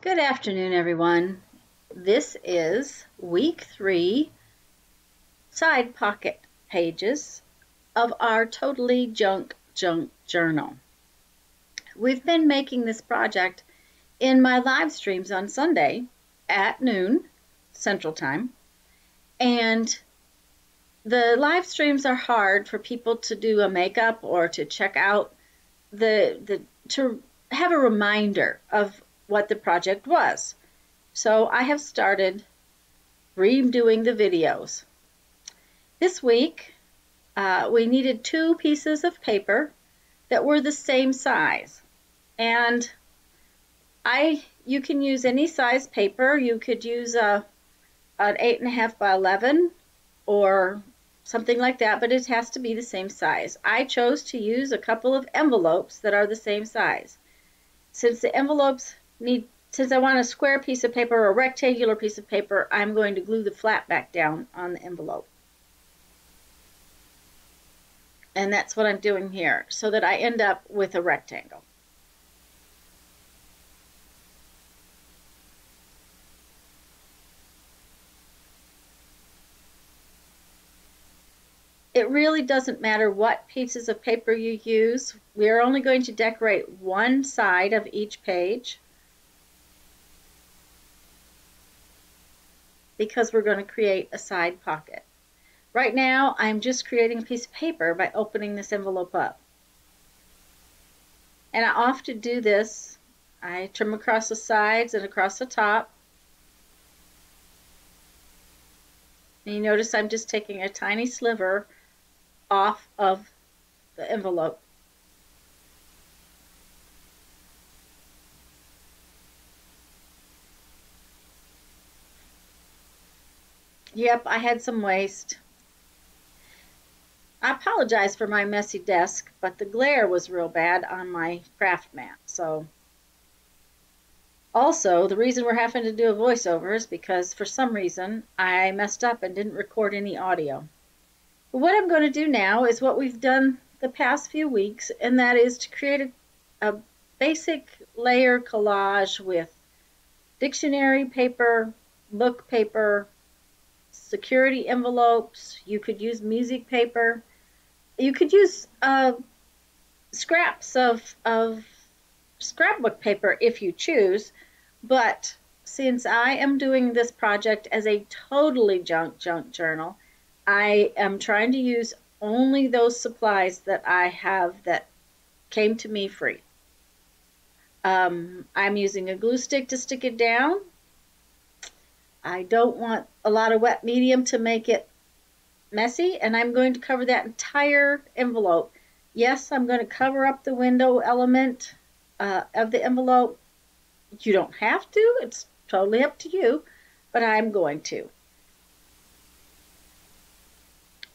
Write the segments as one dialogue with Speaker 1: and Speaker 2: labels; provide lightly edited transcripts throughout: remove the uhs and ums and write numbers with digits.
Speaker 1: Good afternoon, everyone. This is week 3 side pocket pages of our Totally Junk Journal. We've been making this project in my live streams on Sunday at noon Central Time, and the live streams are hard for people to do a makeup or to check out to have a reminder of what the project was. So I have started redoing the videos. This week we needed 2 pieces of paper that were the same size, and you can use any size paper. You could use an 8.5 by 11 or something like that, but it has to be the same size. I chose to use a couple of envelopes that are the same size. Since I want a square piece of paper or a rectangular piece of paper, I'm going to glue the flat back down on the envelope. And that's what I'm doing here, so that I end up with a rectangle. It really doesn't matter what pieces of paper you use. We're only going to decorate one side of each page, because we're going to create a side pocket. Right now, I'm just creating a piece of paper by opening this envelope up. And I often do this. I trim across the sides and across the top. And you notice I'm just taking a tiny sliver off of the envelope. Yep, I had some waste. I apologize for my messy desk, but the glare was real bad on my craft mat. So, also, the reason we're having to do a voiceover is because for some reason I messed up and didn't record any audio. But what I'm going to do now is what we've done the past few weeks, and that is to create a basic layer collage with dictionary paper, book paper, security envelopes. You could use music paper. You could use scraps of scrapbook paper if you choose, but since I am doing this project as a totally junk journal, I am trying to use only those supplies that I have that came to me free. I'm using a glue stick to stick it down. I don't want a lot of wet medium to make it messy, and I'm going to cover that entire envelope. Yes, I'm going to cover up the window element of the envelope. You don't have to. It's totally up to you, but I'm going to.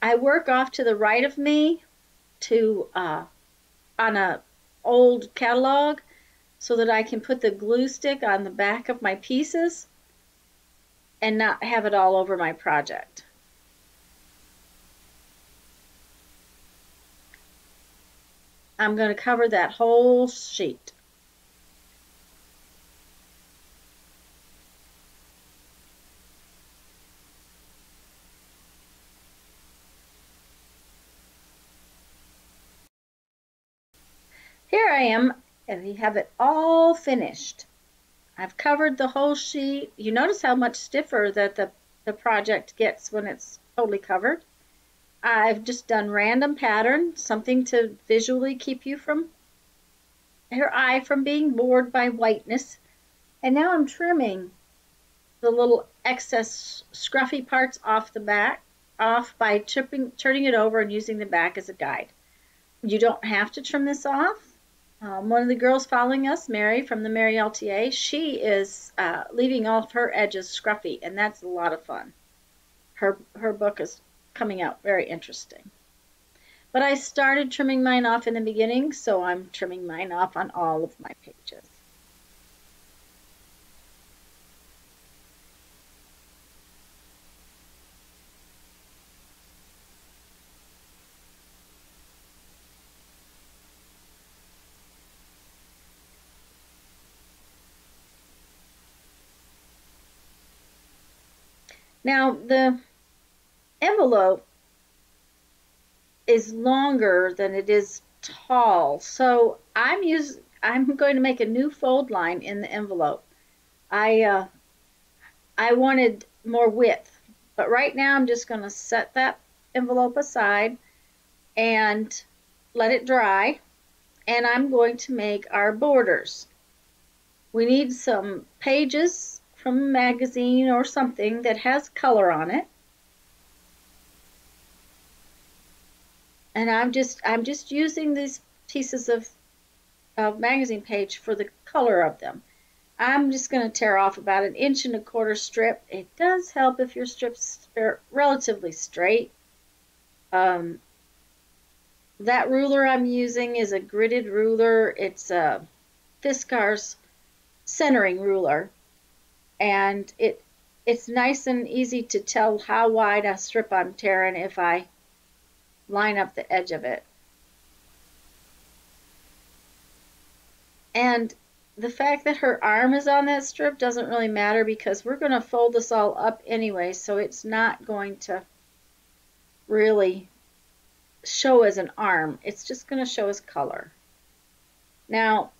Speaker 1: I work off to the right of me on an old catalog so that I can put the glue stick on the back of my pieces and not have it all over my project. I'm going to cover that whole sheet. Here I am, and we have it all finished. I've covered the whole sheet. You notice how much stiffer that the project gets when it's totally covered. I've just done random pattern, something to visually keep your eye from being bored by whiteness. And now I'm trimming the little excess scruffy parts off the back, by turning it over and using the back as a guide. You don't have to trim this off. One of the girls following us, Mary from the Mary LTA, she is leaving off her edges scruffy, and that's a lot of fun. Her book is coming out very interesting. But I started trimming mine off in the beginning, so I'm trimming mine off on all of my pages. Now the envelope is longer than it is tall, so I'm going to make a new fold line in the envelope. I wanted more width, but right now I'm just going to set that envelope aside and let it dry, and I'm going to make our borders. We need some pages from a magazine or something that has color on it. And I'm just using these pieces of magazine page for the color of them. I'm just going to tear off about 1.25 inch strip. It does help if your strips are relatively straight. That ruler I'm using is a gridded ruler. It's a Fiskars centering ruler, and it's nice and easy to tell how wide a strip I'm tearing if I line up the edge of it. And the fact that her arm is on that strip doesn't really matter because we're going to fold this all up anyway, so it's not going to really show as an arm. It's just going to show as color. Now,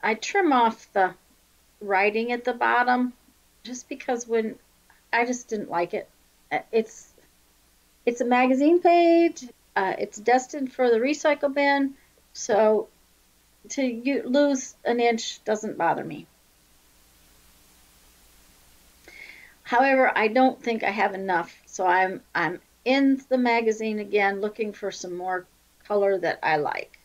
Speaker 1: I trim off the writing at the bottom just because when I just didn't like it. It's a magazine page. It's destined for the recycle bin, so to lose 1 inch doesn't bother me. However, I don't think I have enough, so I'm in the magazine again looking for some more color that I like.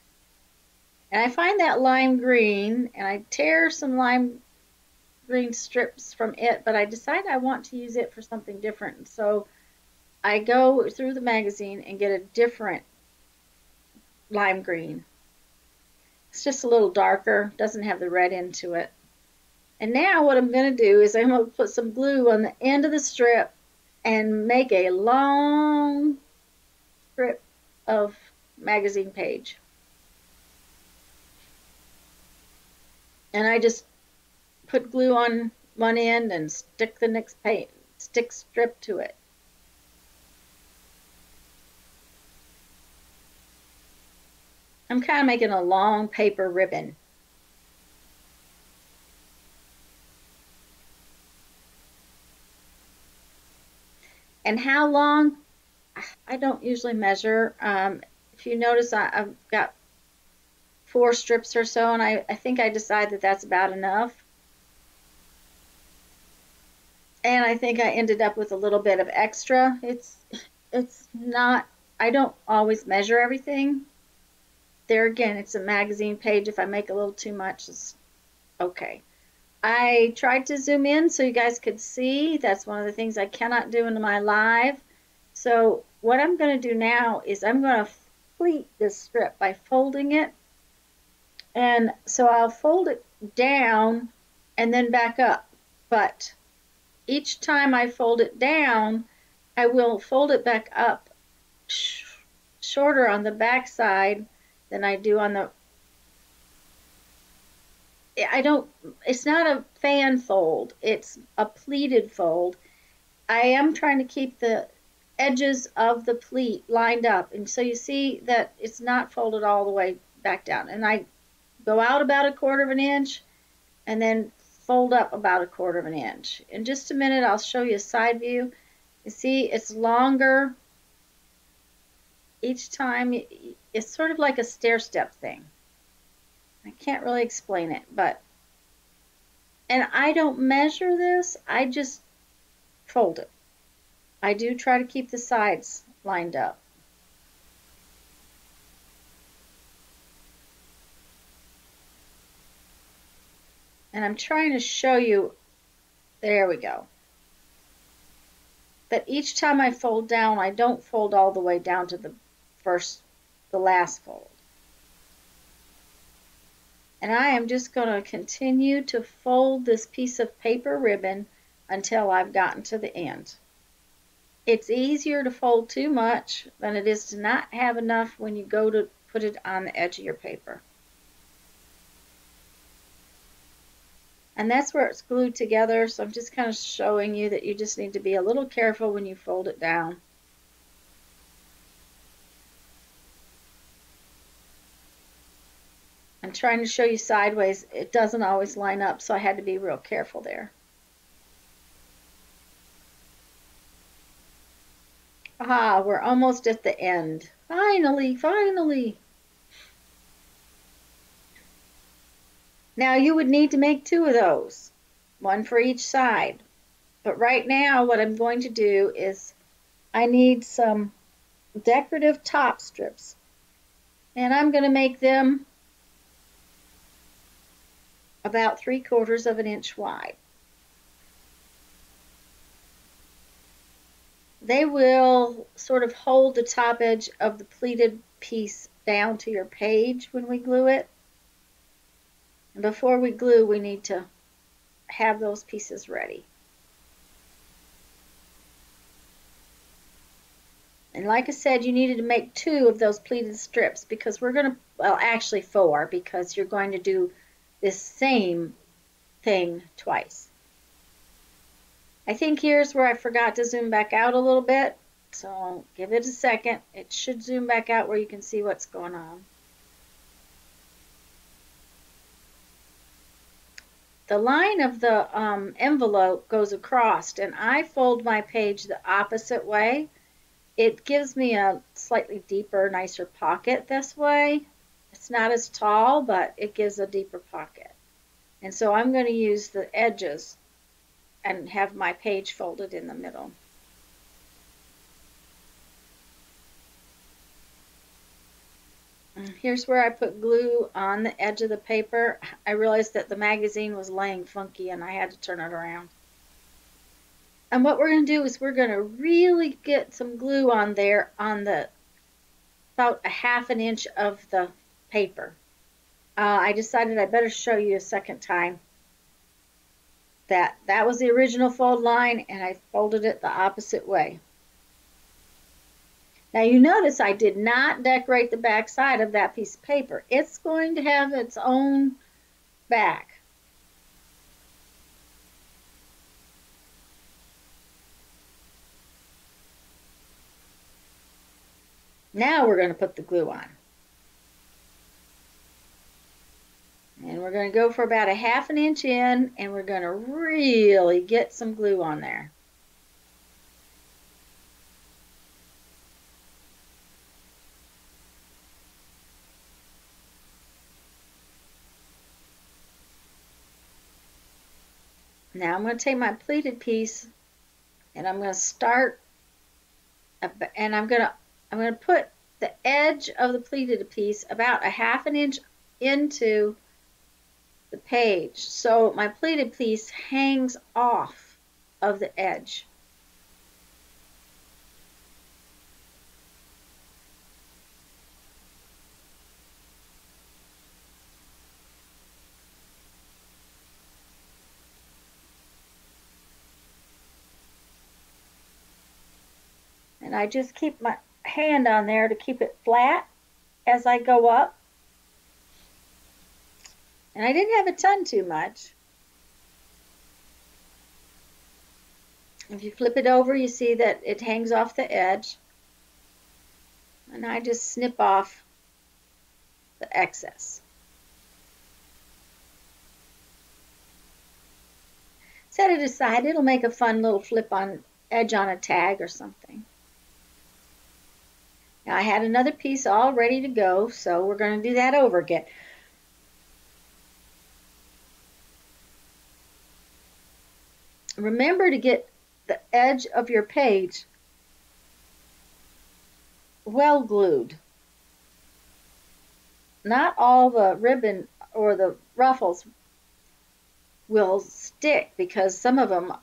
Speaker 1: And I find that lime green, and I tear some lime green strips from it, but I decide I want to use it for something different. So I go through the magazine and get a different lime green. It's just a little darker, doesn't have the red into it. And now what I'm going to do is I'm going to put some glue on the end of the strip and make a long strip of magazine page. And I just put glue on one end and stick the next strip to it. I'm kind of making a long paper ribbon. And how long? I don't usually measure. If you notice, I've got 4 strips or so, and I think I decide that that's about enough. And I think I ended up with a little bit of extra. It's not, I don't always measure everything. There again, it's a magazine page. If I make a little too much, it's okay. I tried to zoom in so you guys could see. That's one of the things I cannot do in my live. So what I'm going to do now is I'm going to pleat this strip by folding it. And so I'll fold it down and then back up. But each time I fold it down, I will fold it back up shorter on the back side than I do on the, it's not a fan fold, it's a pleated fold. I am trying to keep the edges of the pleat lined up, and so you see that it's not folded all the way back down. And I go out about 1/4 inch and then fold up about 1/4 inch. In just a minute, I'll show you a side view. You see, it's longer each time. It's sort of like a stair-step thing. I can't really explain it, but, and I don't measure this, I just fold it. I do try to keep the sides lined up. And I'm trying to show you, there we go, that each time I fold down, I don't fold all the way down to the last fold. And I am just going to continue to fold this piece of paper ribbon until I've gotten to the end. It's easier to fold too much than it is to not have enough when you go to put it on the edge of your paper. And that's where it's glued together, so I'm just kind of showing you that you just need to be a little careful when you fold it down. I'm trying to show you sideways. It doesn't always line up, so I had to be real careful there. Ah, we're almost at the end. Finally, finally. Now you would need to make 2 of those, one for each side. But right now what I'm going to do is I need some decorative top strips, and I'm going to make them about 3/4 of an inch wide. They will sort of hold the top edge of the pleated piece down to your page when we glue it. And before we glue, we need to have those pieces ready. And like I said, you needed to make 2 of those pleated strips because we're going to, well, actually 4, because you're going to do this same thing twice. I think here's where I forgot to zoom back out a little bit, so give it a second. It should zoom back out where you can see what's going on. The line of the envelope goes across, and I fold my page the opposite way. It gives me a slightly deeper, nicer pocket this way. It's not as tall, but it gives a deeper pocket. And so I'm going to use the edges and have my page folded in the middle. Here's where I put glue on the edge of the paper. I realized that the magazine was laying funky and I had to turn it around. And what we're going to do is we're going to really get some glue on there on the about a 1/2 inch of the paper. I decided I better show you a second time that that was the original fold line, and I folded it the opposite way. Now you notice I did not decorate the back side of that piece of paper. It's going to have its own back. Now we're going to put the glue on. And we're going to go for about a 1/2 inch in, and we're going to really get some glue on there. Now I'm going to take my pleated piece and I'm going to start, and I'm going to put the edge of the pleated piece about a 1/2 inch into the page, so my pleated piece hangs off of the edge. And I just keep my hand on there to keep it flat as I go up. And I didn't have a ton too much. If you flip it over, you see that it hangs off the edge. And I just snip off the excess. Set it aside. It'll make a fun little flip-on edge on a tag or something. Now I had another piece all ready to go, so we're going to do that over again. Remember to get the edge of your page well glued. Not all the ribbon or the ruffles will stick because some of them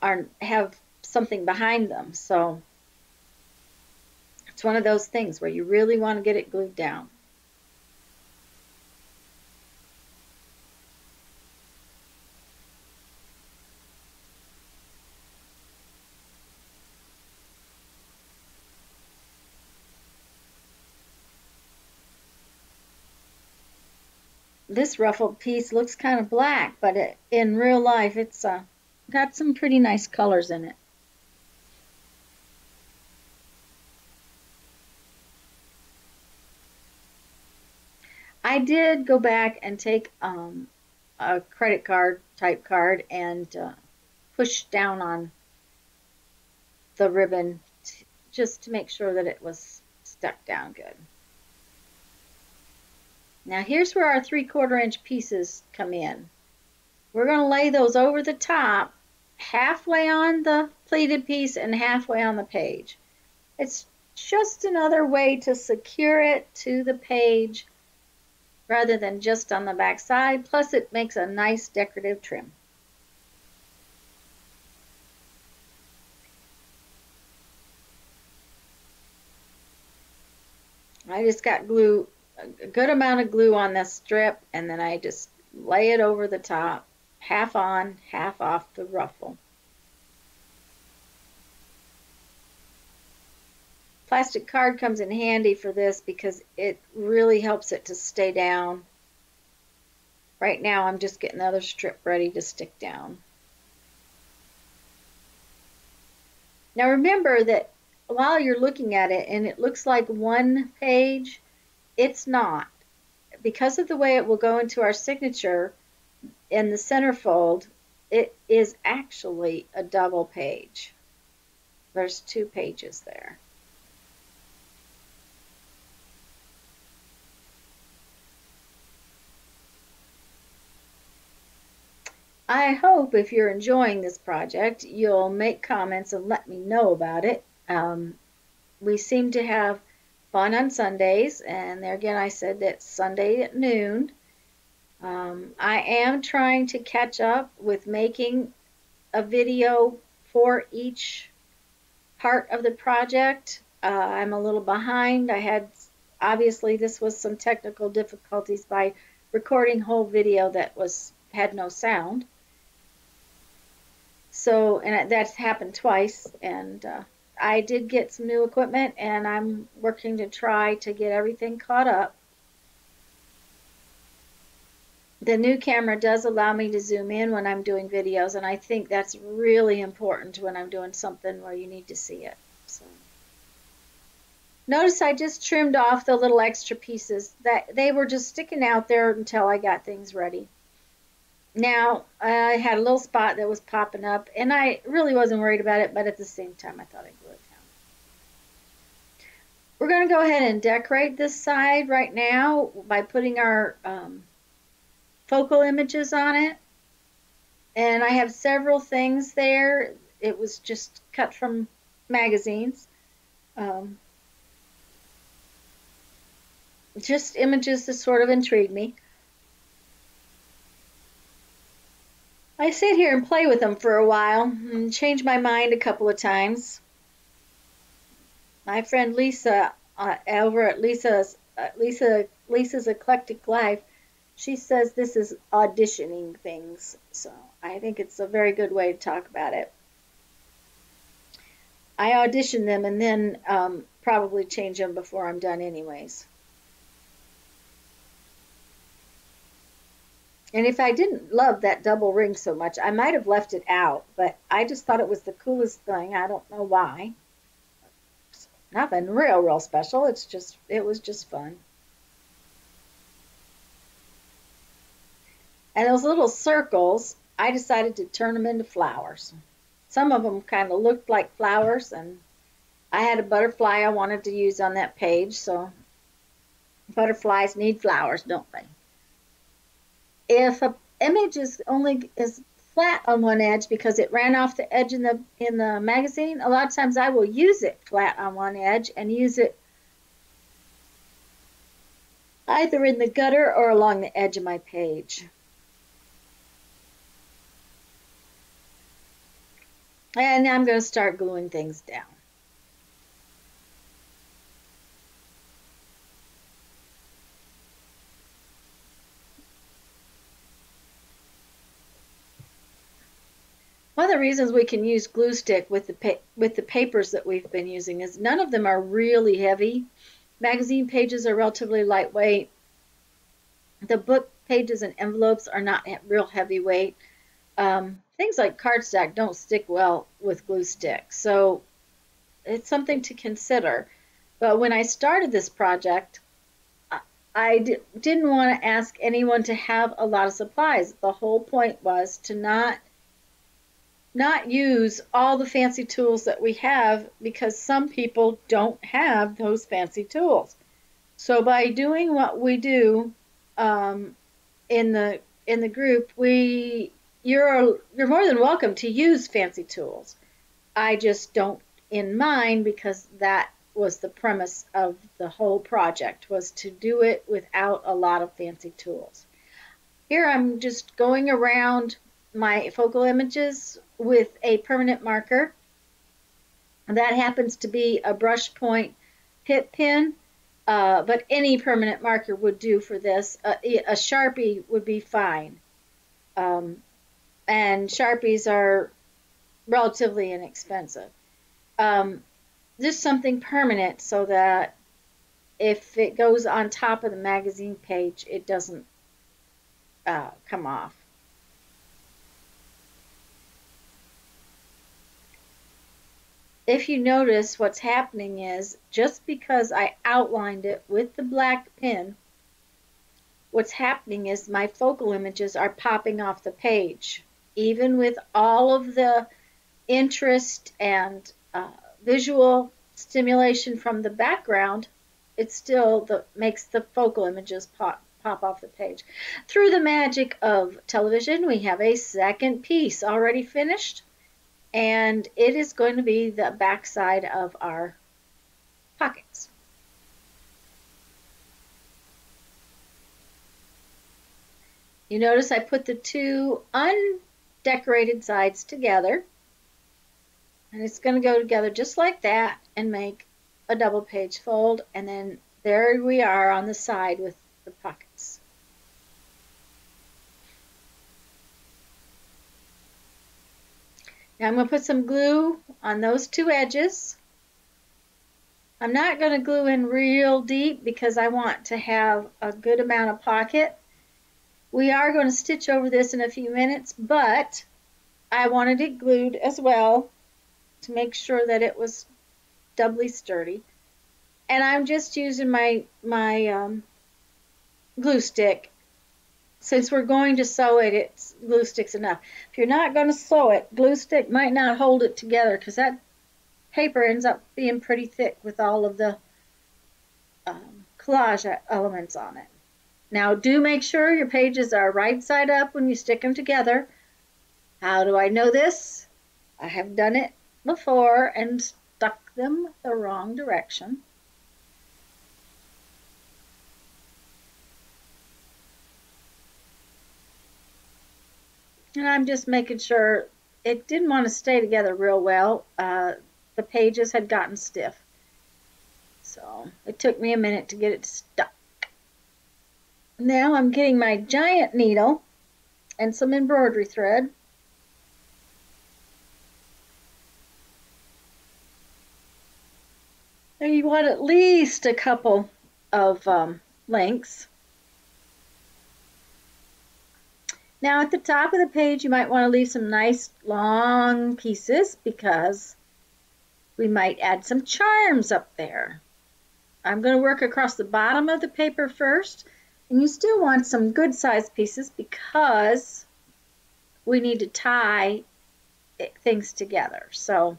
Speaker 1: have something behind them. So it's one of those things where you really want to get it glued down. This ruffled piece looks kind of black, but in real life it's got some pretty nice colors in it. I did go back and take a credit card type card and push down on the ribbon just to make sure that it was stuck down good. Now here's where our 3/4 inch pieces come in. We're going to lay those over the top, halfway on the pleated piece and halfway on the page. It's just another way to secure it to the page rather than just on the back side. Plus it makes a nice decorative trim. I just got glue, a good amount of glue on this strip, and then I just lay it over the top, half on, half off the ruffle. Plastic card comes in handy for this because it really helps it to stay down. Right now I'm just getting the other strip ready to stick down. Now remember that while you're looking at it and it looks like one page, it's not. Because of the way it will go into our signature in the centerfold, it is actually a double page. There's 2 pages there. I hope if you're enjoying this project, you'll make comments and let me know about it. We seem to have fun on Sundays, and there again I said that Sunday at noon. I am trying to catch up with making a video for each part of the project. I'm a little behind. Obviously this was some technical difficulties by recording whole video that had no sound. So, and that's happened twice, and I did get some new equipment, and I'm working to try to get everything caught up. The new camera does allow me to zoom in when I'm doing videos, and I think that's really important when I'm doing something where you need to see it. So, notice I just trimmed off the little extra pieces that they were just sticking out there until I got things ready. Now, I had a little spot that was popping up, and I really wasn't worried about it, but at the same time, I thought I'd glue it down. We're going to go ahead and decorate this side right now by putting our focal images on it. And I have several things there. It was just cut from magazines. Just images that sort of intrigued me. I sit here and play with them for a while and change my mind a couple of times. My friend Lisa over at Lisa's Eclectic Life, she says this is auditioning things. So I think it's a very good way to talk about it. I audition them and then probably change them before I'm done anyways. And if I didn't love that double ring so much, I might have left it out, but I just thought it was the coolest thing. I don't know why. Nothing real special. It was just fun. And those little circles, I decided to turn them into flowers. Some of them kind of looked like flowers, and I had a butterfly I wanted to use on that page, so butterflies need flowers, don't they? If an image is flat on one edge because it ran off the edge in the magazine, a lot of times I will use it flat on one edge and use it either in the gutter or along the edge of my page. And I'm going to start gluing things down. One of the reasons we can use glue stick with the papers that we've been using is none of them are really heavy. Magazine pages are relatively lightweight. The book pages and envelopes are not real heavyweight. Things like cardstock don't stick well with glue sticks, so it's something to consider. But when I started this project, I didn't want to ask anyone to have a lot of supplies. The whole point was to not use all the fancy tools that we have, because some people don't have those fancy tools. So by doing what we do in the group, you're more than welcome to use fancy tools. I just don't in mine, because that was the premise of the whole project, was to do it without a lot of fancy tools. Here I'm just going around my focal images with a permanent marker. That happens to be a brush point pip pen, but any permanent marker would do for this. A Sharpie would be fine. And Sharpies are relatively inexpensive. Just something permanent so that if it goes on top of the magazine page, it doesn't come off. If you notice, what's happening is, just because I outlined it with the black pen, what's happening is my focal images are popping off the page. Even with all of the interest and visual stimulation from the background, it still makes the focal images pop off the page. Through the magic of television, we have a second piece already finished, and it is going to be the back side of our pockets. You notice I put the two undecorated sides together, and it's going to go together just like that and make a double page fold, and then there we are on the side with the pockets. Now I'm going to put some glue on those two edges. I'm not going to glue in real deep because I want to have a good amount of pocket. We are going to stitch over this in a few minutes, but I wanted it glued as well to make sure that it was doubly sturdy. And I'm just using my glue stick. Since we're going to sew it, it's glue stick's enough. If you're not going to sew it, glue stick might not hold it together, because that paper ends up being pretty thick with all of the collage elements on it. Now do make sure your pages are right side up when you stick them together. How do I know this? I have done it before and stuck them the wrong direction. And I'm just making sure it didn't want to stay together real well. The pages had gotten stiff. So it took me a minute to get it stuck. Now I'm getting my giant needle and some embroidery thread. Now you want at least a couple of lengths. Now at the top of the page, you might want to leave some nice long pieces, because we might add some charms up there. I'm going to work across the bottom of the paper first, and you still want some good sized pieces because we need to tie things together. So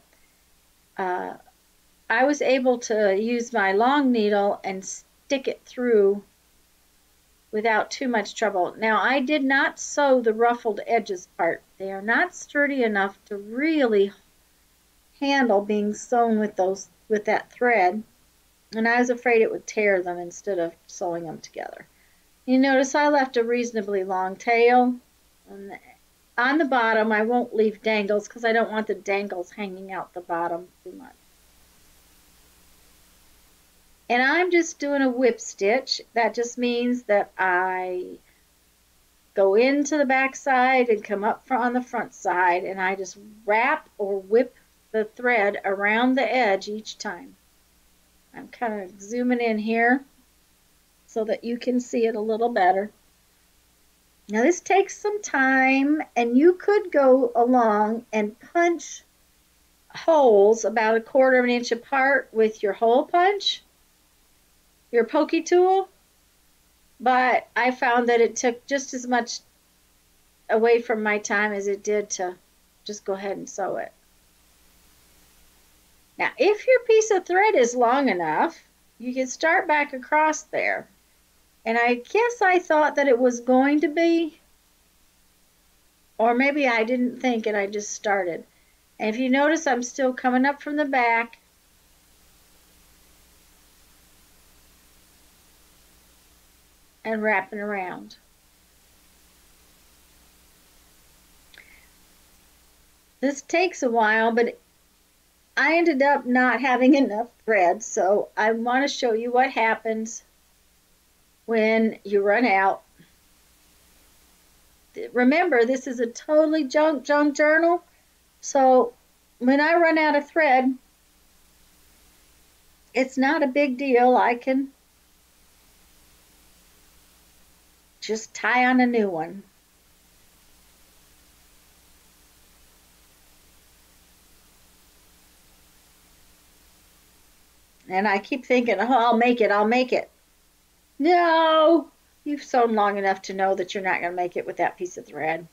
Speaker 1: I was able to use my long needle and stick it through without too much trouble. Now I did not sew the ruffled edges part. They are not sturdy enough to really handle being sewn with that thread, and I was afraid it would tear them instead of sewing them together. You notice I left a reasonably long tail. And on the bottom I won't leave dangles because I don't want the dangles hanging out the bottom too much. And I'm just doing a whip stitch. That just means that I go into the back side and come up on the front side, and I just wrap or whip the thread around the edge each time. I'm kind of zooming in here so that you can see it a little better. Now this takes some time, and you could go along and punch holes about 1/4 of an inch apart with your hole punch, your pokey tool, but I found that it took just as much away from my time as it did to just go ahead and sew it. Now, if your piece of thread is long enough, you can start back across there. And I guess I thought that it was going to be, or maybe I didn't think and I just started. And if you notice, I'm still coming up from the back. And wrapping around. This takes a while, but I ended up not having enough thread, so I want to show you what happens when you run out. Remember, this is a totally junk journal, so when I run out of thread, it's not a big deal. I can just tie on a new one. And I keep thinking, oh, I'll make it, I'll make it. No, you've sewn long enough to know that you're not going to make it with that piece of thread.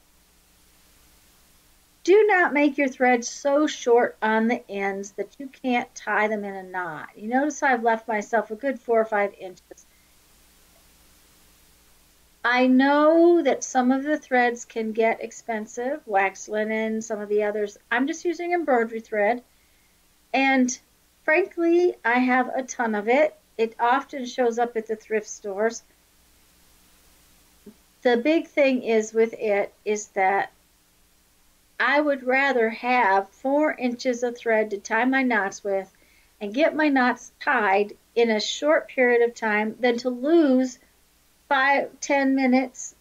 Speaker 1: Do not make your threads so short on the ends that you can't tie them in a knot. You notice I've left myself a good 4 or 5 inches. I know that some of the threads can get expensive, wax linen, some of the others. I'm just using embroidery thread, and frankly, I have a ton of it. It often shows up at the thrift stores. The big thing is with it is that I would rather have 4 inches of thread to tie my knots with and get my knots tied in a short period of time than to lose 5-10 minutes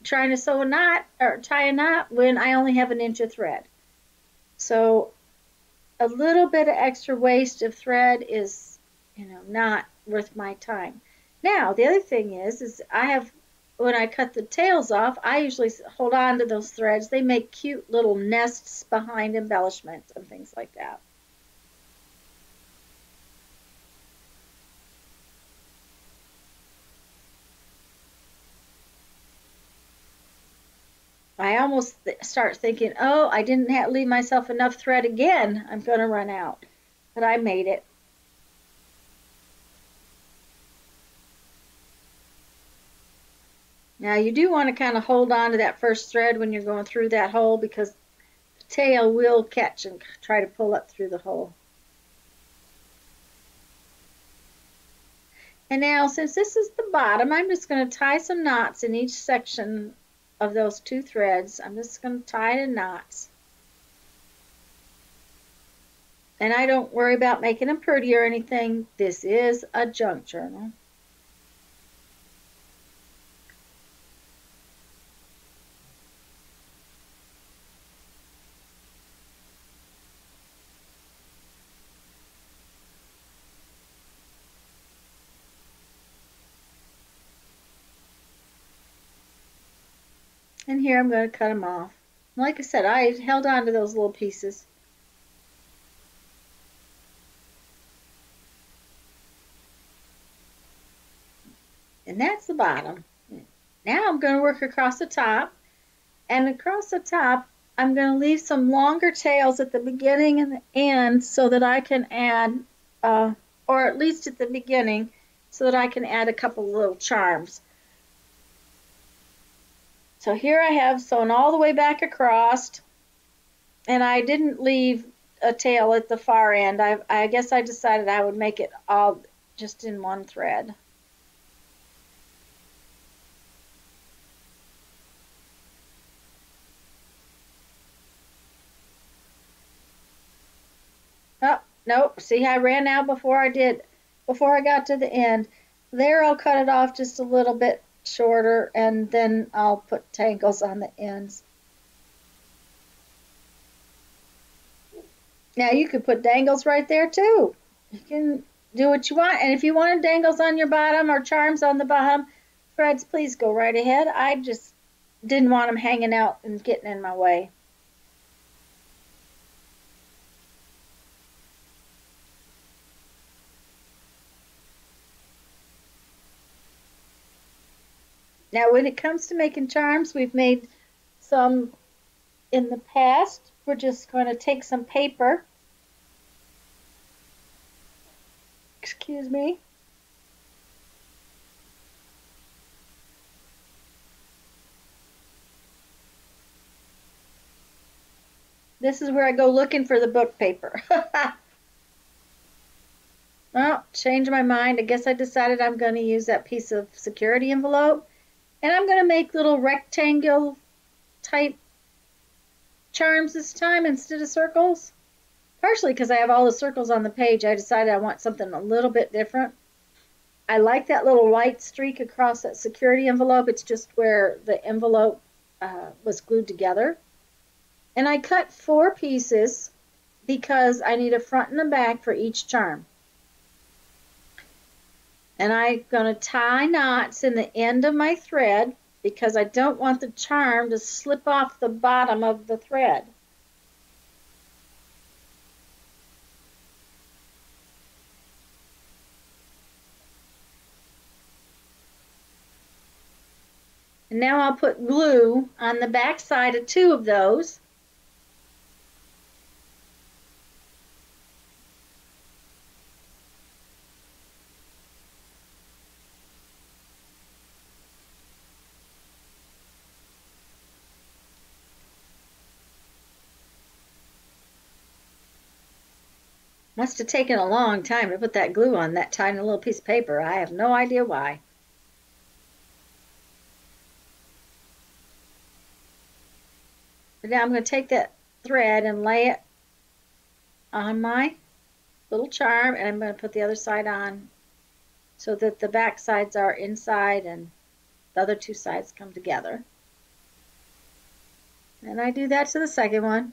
Speaker 1: trying to sew a knot or tie a knot when I only have an inch of thread. So a little bit of extra waste of thread is, not worth my time. Now, the other thing is when I cut the tails off, I usually hold on to those threads. They make cute little nests behind embellishments and things like that. I almost start thinking, oh, I didn't leave myself enough thread again. I'm going to run out. But I made it. Now you do want to kind of hold on to that first thread when you're going through that hole, because the tail will catch and try to pull up through the hole. And now, since this is the bottom, I'm just going to tie some knots in each section of those 2 threads. I'm just going to tie in knots. And I don't worry about making them pretty or anything. This is a junk journal. And here I'm going to cut them off. Like I said, I held on to those little pieces. And that's the bottom. Now I'm going to work across the top. And across the top, I'm going to leave some longer tails at the beginning and the end so that I can add, or at least at the beginning, so that I can add a couple little charms. So here I have sewn all the way back across, and I didn't leave a tail at the far end. I guess I decided I would make it all just in one thread. Oh, nope. See, I ran out before I got to the end. There, I'll cut it off just a little bit shorter, and then I'll put tangles on the ends. Now you could put dangles right there too. You can do what you want, and if you wanted dangles on your bottom or charms on the bottom, threads, please go right ahead. I just didn't want them hanging out and getting in my way. Now, when it comes to making charms, we've made some in the past. We're just going to take some paper. Excuse me. This is where I go looking for the book paper. Well, changed my mind. I guess I decided I'm going to use that piece of security envelope. And I'm going to make little rectangle type charms this time instead of circles. Partially because I have all the circles on the page, I decided I want something a little bit different. I like that little white streak across that security envelope. It's just where the envelope was glued together. And I cut 4 pieces because I need a front and a back for each charm. And I'm going to tie knots in the end of my thread because I don't want the charm to slip off the bottom of the thread. And now I'll put glue on the back side of 2 of those. Must have taken a long time to put that glue on that tiny little piece of paper. I have no idea why. But now I'm going to take that thread and lay it on my little charm, and I'm going to put the other side on so that the back sides are inside and the other 2 sides come together. And I do that to the second one.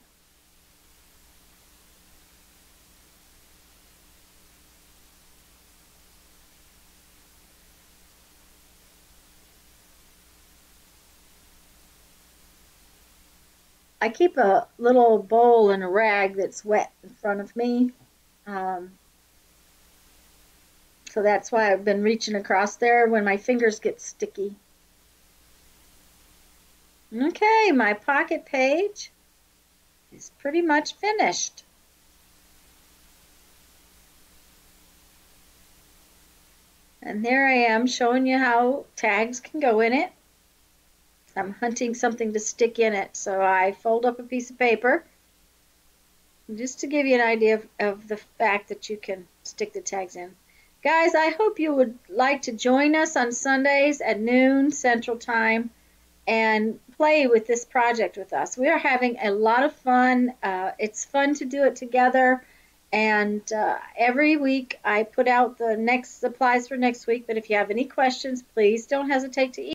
Speaker 1: I keep a little bowl and a rag that's wet in front of me. So that's why I've been reaching across there when my fingers get sticky. Okay, my pocket page is pretty much finished. And there I am showing you how tags can go in it. I'm hunting something to stick in it, so I fold up a piece of paper just to give you an idea of the fact that you can stick the tags in. Guys, I hope you would like to join us on Sundays at noon Central Time and play with this project with us. We are having a lot of fun. It's fun to do it together, and every week I put out the next supplies for next week, but if you have any questions, please don't hesitate to email.